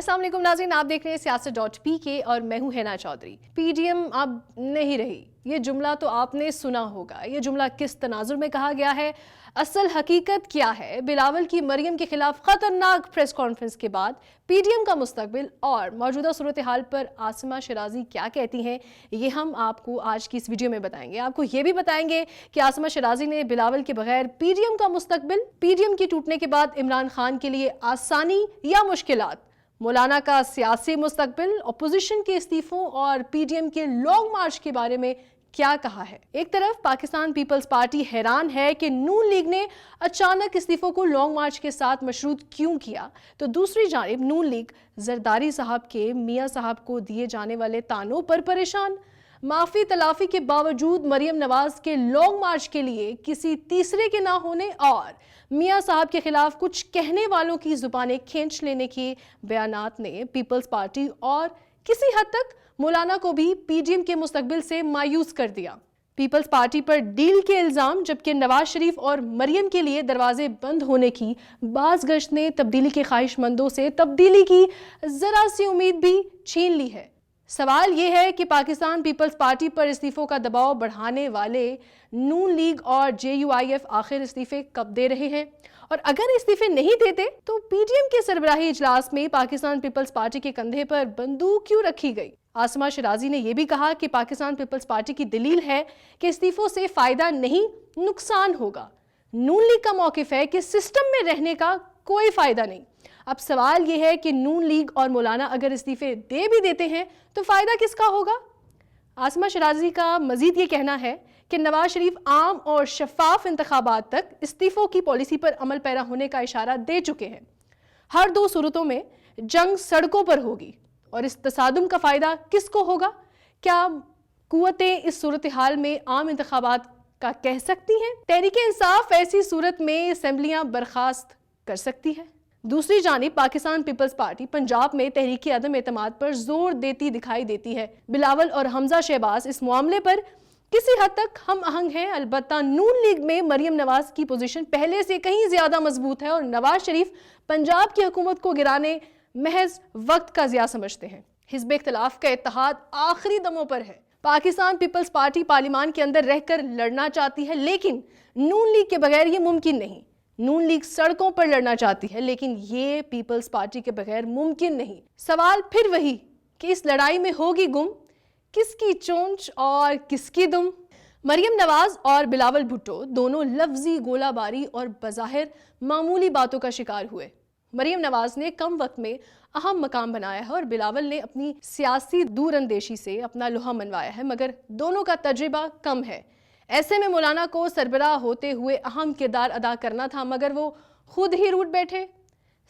अस्सलाम वालेकुम नाज़रीन, आप देख रहे हैं सियासत.pk और मैं हूं हैना चौधरी। पीडीएम अब नहीं रही, ये जुमला तो आपने सुना होगा। ये जुमला किस तनाजुर में कहा गया है, असल हकीकत क्या है? बिलावल की मरियम के खिलाफ खतरनाक प्रेस कॉन्फ्रेंस के बाद पीडीएम का मुस्तकबिल और मौजूदा सूरत हाल पर आसिमा शराजी क्या कहती हैं, ये हम आपको आज की इस वीडियो में बताएंगे। आपको ये भी बताएंगे कि आसिमा शराजी ने बिलावल के बगैर पीडीएम का मुस्तकबिल, पीडीएम की टूटने के बाद इमरान खान के लिए आसानी या मुश्किलात, मौलाना का सियासी मुस्तकबिल, अपोजिशन के इस्तीफों और पीडीएम के लॉन्ग मार्च के बारे में क्या कहा है। एक तरफ पाकिस्तान पीपल्स पार्टी हैरान है कि नून लीग ने अचानक इस्तीफों को लॉन्ग मार्च के साथ मशरूत क्यों किया, तो दूसरी जानिब नून लीग जरदारी साहब के मियां साहब को दिए जाने वाले तानों पर परेशान। माफी तलाफी के बावजूद मरियम नवाज के लॉन्ग मार्च के लिए किसी तीसरे के ना होने और मियां साहब के खिलाफ कुछ कहने वालों की जुबानें खींच लेने के बयानात ने पीपल्स पार्टी और किसी हद तक मौलाना को भी पीडीएम के मुस्तकबिल से मायूस कर दिया। पीपल्स पार्टी पर डील के इल्जाम, जबकि नवाज शरीफ और मरियम के लिए दरवाजे बंद होने की बाज़गश्त ने तब्दीली के ख्वाहिशमंदों से तब्दीली की जरा सी उम्मीद भी छीन ली है। सवाल यह है कि पाकिस्तान पीपल्स पार्टी पर इस्तीफों का दबाव बढ़ाने वाले नून लीग और जेयूआईएफ आखिर इस्तीफे कब दे रहे हैं, और अगर इस्तीफे नहीं देते तो पीडीएम के सरबराही इजलास में पाकिस्तान पीपल्स पार्टी के कंधे पर बंदूक क्यों रखी गई। आसिमा शराजी ने यह भी कहा कि पाकिस्तान पीपल्स पार्टी की दलील है कि इस्तीफों से फायदा नहीं, नुकसान होगा। नून लीग का मौकिफ है कि सिस्टम में रहने का कोई फायदा नहीं। अब सवाल यह है कि नून लीग और मौलाना अगर इस्तीफे दे भी देते हैं तो फायदा किसका होगा। आसिमा शराजी का मजीद ये कहना है कि नवाज शरीफ आम और शफाफ इंतखाबात तक इस्तीफों की पॉलिसी पर अमल पैरा होने का इशारा दे चुके हैं। हर दो सूरतों में जंग सड़कों पर होगी और इस तसादुम का फायदा किसको होगा। क्या कुव्वतें इस सूरत हाल में आम इंतखाबात का कह सकती हैं? तहरीके इंसाफ ऐसी सूरत में असेंबलियां बर्खास्त कर सकती है। दूसरी जानिब पाकिस्तान पीपल्स पार्टी पंजाब में तहरीकी अदम एतमाद पर जोर देती दिखाई देती है। बिलावल और हमजा शहबाज इस मामले पर किसी हद तक हम आहंग हैं, अलबत्ता नून लीग में मरियम नवाज की पोजीशन पहले से कहीं ज्यादा मजबूत है और नवाज शरीफ पंजाब की हुकूमत को गिराने महज वक्त का ज़िया समझते हैं। हिज़्ब इख्तिलाफ का इत्तेहाद आखिरी दमों पर है। पाकिस्तान पीपल्स पार्टी पार्लियामान के अंदर रहकर लड़ना चाहती है, लेकिन नून लीग के बगैर ये मुमकिन नहीं। नून लीग सड़कों पर लड़ना चाहती है, लेकिन ये पीपल्स पार्टी के बगैर मुमकिन नहीं। सवाल फिर वही कि इस लड़ाई में होगी गुम, किसकी चोंच और किसकी दुम। मरियम नवाज और बिलावल भुट्टो दोनों लफ्जी गोलाबारी और बज़ाहिर मामूली बातों का शिकार हुए। मरियम नवाज ने कम वक्त में अहम मकाम बनाया है और बिलावल ने अपनी सियासी दूरअंदेशी से अपना लोहा मनवाया है, मगर दोनों का तजुर्बा कम है। ऐसे में मौलाना को सरबराह होते हुए अहम किरदार अदा करना था, मगर वो खुद ही रूठ बैठे।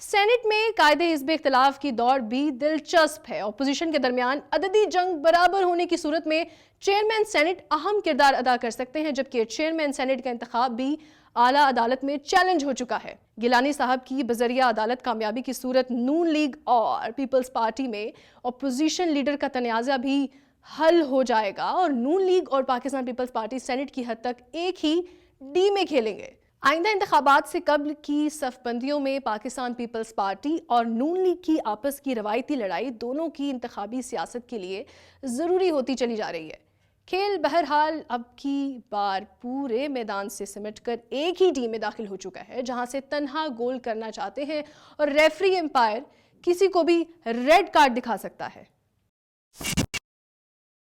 सेनेट में कायदे हिज़्ब इख्तिलाफ की दौड़ भी दिलचस्प है। अपोजिशन के दरमियान अददी जंग बराबर होने की सूरत में चेयरमैन सेनेट अहम किरदार अदा कर सकते हैं, जबकि चेयरमैन सेनेट का इंतखाब भी आला अदालत में चैलेंज हो चुका है। गिलानी साहब की बजरिया अदालत कामयाबी की सूरत नून लीग और पीपल्स पार्टी में अपोजिशन लीडर का तनाज़ा भी हल हो जाएगा और नून लीग और पाकिस्तान पीपल्स पार्टी सेनेट की हद तक एक ही डी में खेलेंगे। आइंदा इंतखाबात से कब्ल की सफबंदियों में पाकिस्तान पीपल्स पार्टी और नून लीग की आपस की रवायती लड़ाई दोनों की इंतखाबी सियासत के लिए ज़रूरी होती चली जा रही है। खेल बहरहाल अब की बार पूरे मैदान से सिमटकर एक ही टीम में दाखिल हो चुका है, जहां से तन्हा गोल करना चाहते हैं और रेफरी एम्पायर किसी को भी रेड कार्ड दिखा सकता है।